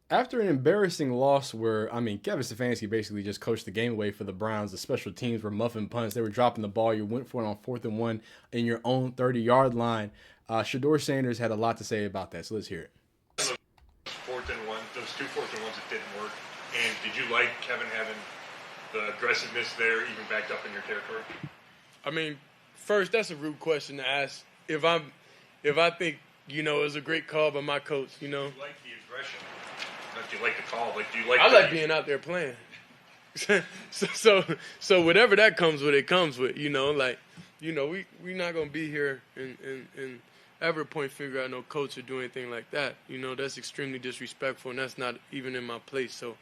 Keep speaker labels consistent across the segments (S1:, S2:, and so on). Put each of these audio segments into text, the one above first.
S1: After an embarrassing loss where, I mean, Kevin Stefanski basically just coached the game away for the Browns. The special teams were muffing punts. They were dropping the ball. You went for it on 4th and 1 in your own 30-yard line. Shedeur Sanders had a lot to say about that, so let's hear it.
S2: 4th and 1, those two 4th and 1s that didn't work. And did you like Kevin having the aggressiveness there, even backed up in your territory?
S3: I mean, first, that's a rude question to ask. If I think, it was a great call by my coach,
S2: Do you like the aggression? Not do you like the call? Like, do you like?
S3: I like being out there playing. so whatever that comes with, it comes with. We're not gonna be here and ever point finger at no coach or do anything like that. That's extremely disrespectful, and that's not even in my place. So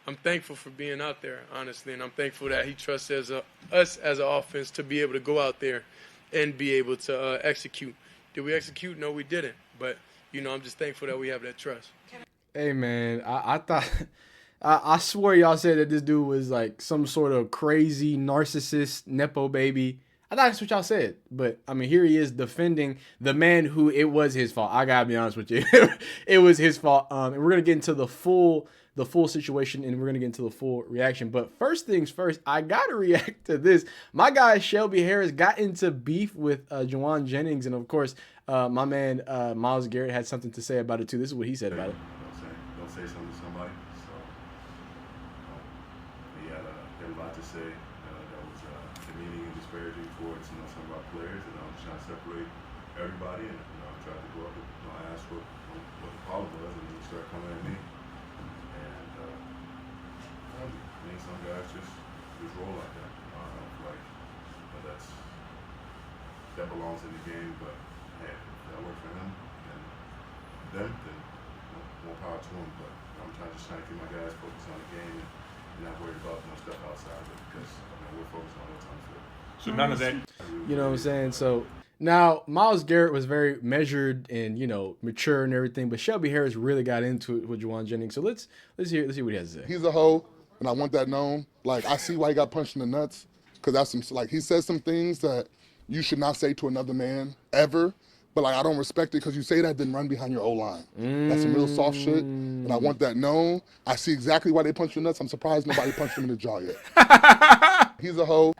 S3: I'm thankful for being out there, honestly, and I'm thankful that he trusts us as an offense to be able to go out there and be able to execute. Did we execute? No, we didn't. But, I'm just thankful that we have that trust.
S1: Hey, man, I thought I swear y'all said that this dude was like some sort of crazy narcissist Nepo baby. I thought that's what y'all said. But, I mean, here he is defending the man who it was his fault. I got to be honest with you. It was his fault. And we're going to get into the full situation, and we're going to get into the full reaction. But first things first, I got to react to this. My guy, Shelby Harris, got into beef with Juwan Jennings. And, of course, my man, Myles Garrett, had something to say about it, too. This is what he said about it.
S4: Don't say something to somebody. So, he had a lot to say that was demeaning and disparaging towards, some of our players. And I'm trying to separate everybody. And, I tried to go up and I asked what the problem was, and he started coming at me. I think some guys just roll like that. I don't feel like that belongs in the game. But hey, if that worked for him and them, then more power to him. But I'm trying to keep my guys focused on the game and not worried about stuff outside of it, because we're focused on what's on the field.
S2: So none of that.
S1: You know what I'm saying? So now Myles Garrett was very measured and mature and everything, but Shelby Harris really got into it with Juwan Jennings. So let's see what he has to say.
S5: He's a hoe, and I want that known. Like, I see why he got punched in the nuts, because he says some things that you should not say to another man ever. But I don't respect it, because you say that, then run behind your O-line. That's some real soft shit, and I want that known. I see exactly why they punched in the nuts. I'm surprised nobody punched him in the jaw yet. He's a hoe.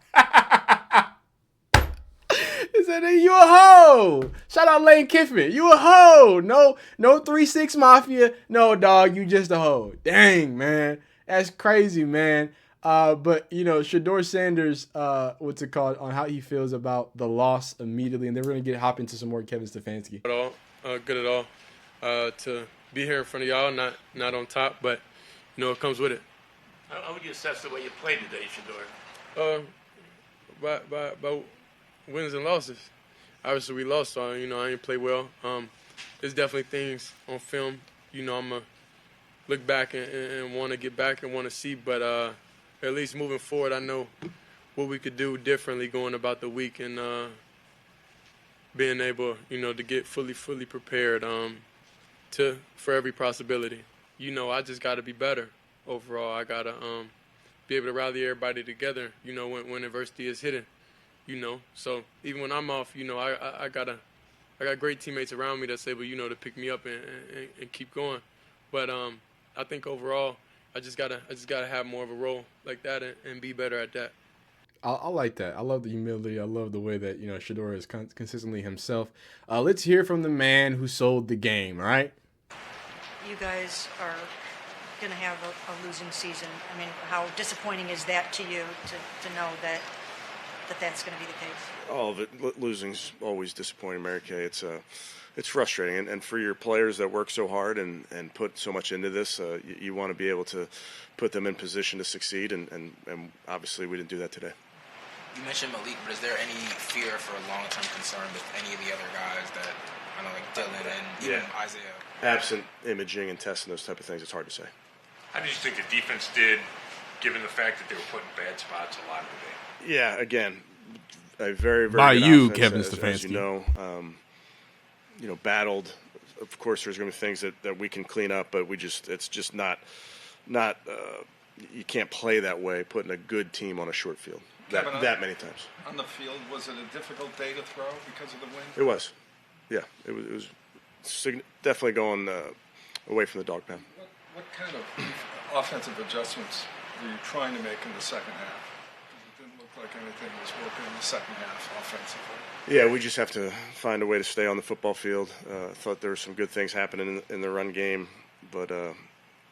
S1: He said, hey, you a hoe. Shout out Lane Kiffin. You a hoe. No 3-6 Mafia. No, dog, you just a hoe. Dang, man. That's crazy, man. But, Shedeur Sanders, what's it called, on how he feels about the loss immediately. And then we're going to hop into some more Kevin Stefanski.
S3: Good at all. To be here in front of y'all, not on top, but, it comes with it.
S6: How would you assess the way you played today, Shedeur?
S3: By wins and losses. Obviously, we lost, so, I didn't play well. There's definitely things on film, I'm going to look back and want to get back and want to see, but at least moving forward, I know what we could do differently going about the week, and being able, to get fully prepared for every possibility. I just got to be better overall. I got to be able to rally everybody together, when adversity is hitting, So even when I'm off, I got great teammates around me that's able, to pick me up and keep going. But I think overall, I just gotta have more of a role like that and be better at that.
S1: I like that. I love the humility. I love the way that Shedeur is consistently himself. Let's hear from the man who sold the game. All right.
S7: You guys are going to have a losing season. I mean, how disappointing is that to you to know that's going to be the case?
S8: All of it. Losing's always disappointing, Mary Kay. It's frustrating, and for your players that work so hard and put so much into this, you want to be able to put them in position to succeed, and obviously we didn't do that today.
S9: You mentioned Malik, but is there any fear for a long-term concern with any of the other guys that, I know, like Dylan and even Isaiah?
S8: Absent imaging and testing, those type of things, it's hard to say.
S2: How did you think the defense did, given the fact that they were put in bad spots a lot of the day?
S8: Yeah, again, a very, very
S1: by
S8: good
S1: you,
S8: offense,
S1: Kevin
S8: as
S1: Stefanski.
S8: You know, battled. Of course, there's going to be things that we can clean up, but it's just not. You can't play that way, putting a good team on a short field that many times.
S10: On the field, was it a difficult day to throw because of the wind?
S8: It was, yeah. It was definitely going away from the dog pound.
S10: What kind of offensive adjustments were you trying to make in the second half? It didn't look like anything was working in the second half offensively.
S8: Yeah, we just have to find a way to stay on the football field. Thought there were some good things happening in the run game, but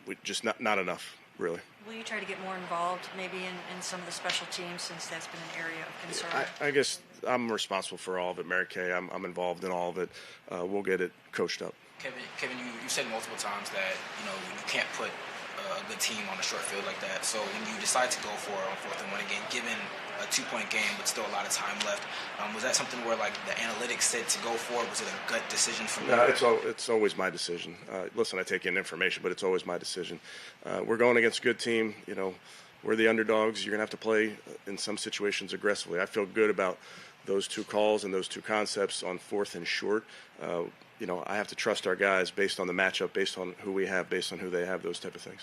S8: we just not enough, really.
S7: Will you try to get more involved maybe in some of the special teams, since that's been an area of concern?
S8: I guess I'm responsible for all of it, Mary Kay. I'm involved in all of it. We'll get it coached up.
S9: Kevin, you said multiple times that you can't put a good team on a short field like that. So when you decide to go for it on 4th and 1 again, given a 2-point game but still a lot of time left, was that something where like the analytics said to go for it? Was it a gut decision from you?
S8: No, it's always my decision. Listen, I take in information, but it's always my decision. We're going against a good team. We're the underdogs. You're gonna have to play in some situations aggressively. I feel good about those 2 calls and those 2 concepts on 4th and short. I have to trust our guys based on the matchup, based on who we have, based on who they have, those type of things.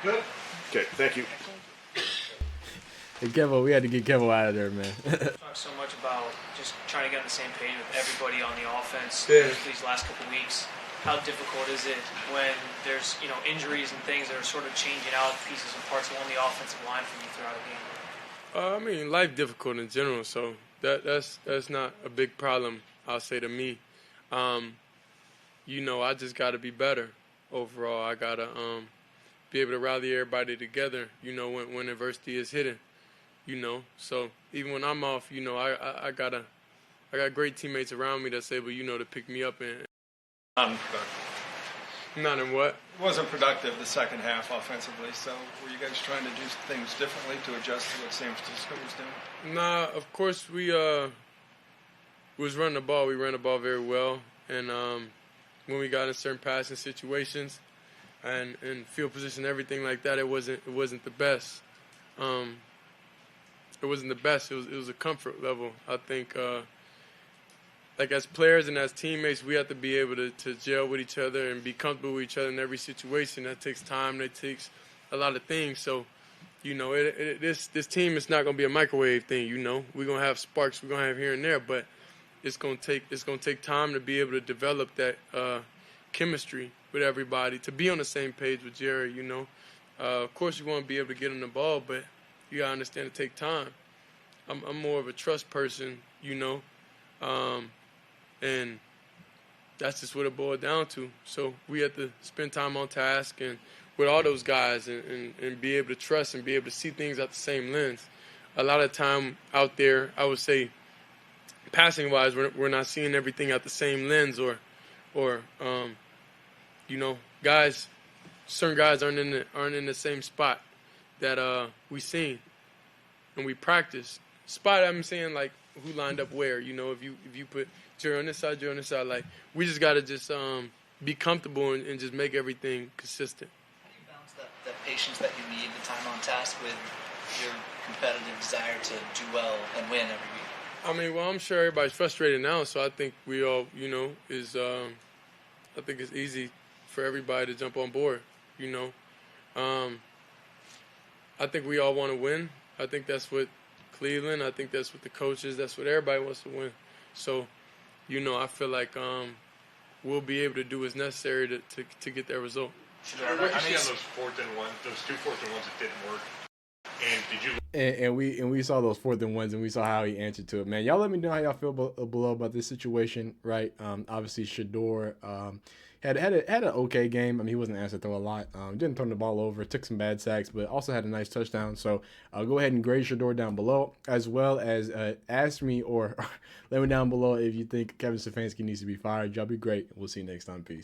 S10: Good.
S8: Okay, thank you.
S1: Hey, Kevo, we had to get Kevo out of there, man.
S11: Talk so much about just trying to get on the same page with everybody on the offense these last couple weeks. How difficult is it when there's injuries and things that are sort of changing out pieces and parts along the offensive line for you throughout a game?
S3: Life difficult in general, so that's not a big problem, I'll say, to me. I just got to be better overall. I got to be able to rally everybody together, when adversity is hitting, So even when I'm off, I got great teammates around me that's able, to pick me up and not in what?
S10: It wasn't productive the second half offensively, so were you guys trying to do things differently to adjust to what San Francisco was doing?
S3: Nah, of course we was running the ball. We ran the ball very well, and when we got in certain passing situations and field position, everything like that, it wasn't the best. It wasn't the best. It was a comfort level. I think like as players and as teammates, we have to be able to gel with each other and be comfortable with each other in every situation. That takes time. That takes a lot of things. So, this team is not going to be a microwave thing. We're going to have sparks. We're going to have here and there, but it's going to take time to be able to develop that chemistry with everybody, to be on the same page with Jerry. Of course, you want to be able to get him the ball, but you gotta understand it take time. I'm more of a trust person, and that's just what it boiled down to. So we have to spend time on task and with all those guys and be able to trust and be able to see things at the same lens. A lot of time out there, I would say, passing-wise, we're not seeing everything at the same lens, or certain guys aren't in the same spot that we seen and we practice. Spot, I'm saying, like, who lined up where, if you put Jerry on this side, like, we just got to be comfortable and just make everything consistent.
S12: How do you balance that patience that you need, the time on task, with your competitive desire to do well and win every week?
S3: I'm sure everybody's frustrated now, so I think we all, I think it's easy for everybody to jump on board, I think we all want to win. I think that's what Cleveland, I think that's what the coaches, that's what everybody wants to win. So, I feel like we'll be able to do what's necessary to get that result.
S2: What did you see on those 2 4th and 1s that didn't work? And did you?
S1: And we saw those 4th and 1s, and we saw how he answered to it. Man, y'all let me know how y'all feel below about this situation, right? Obviously, Shedeur had an okay game. He wasn't asked to throw a lot. Didn't turn the ball over. Took some bad sacks, but also had a nice touchdown. So go ahead and grade Shedeur down below, as well as ask me or let me down below if you think Kevin Stefanski needs to be fired. Y'all be great. We'll see you next time. Peace.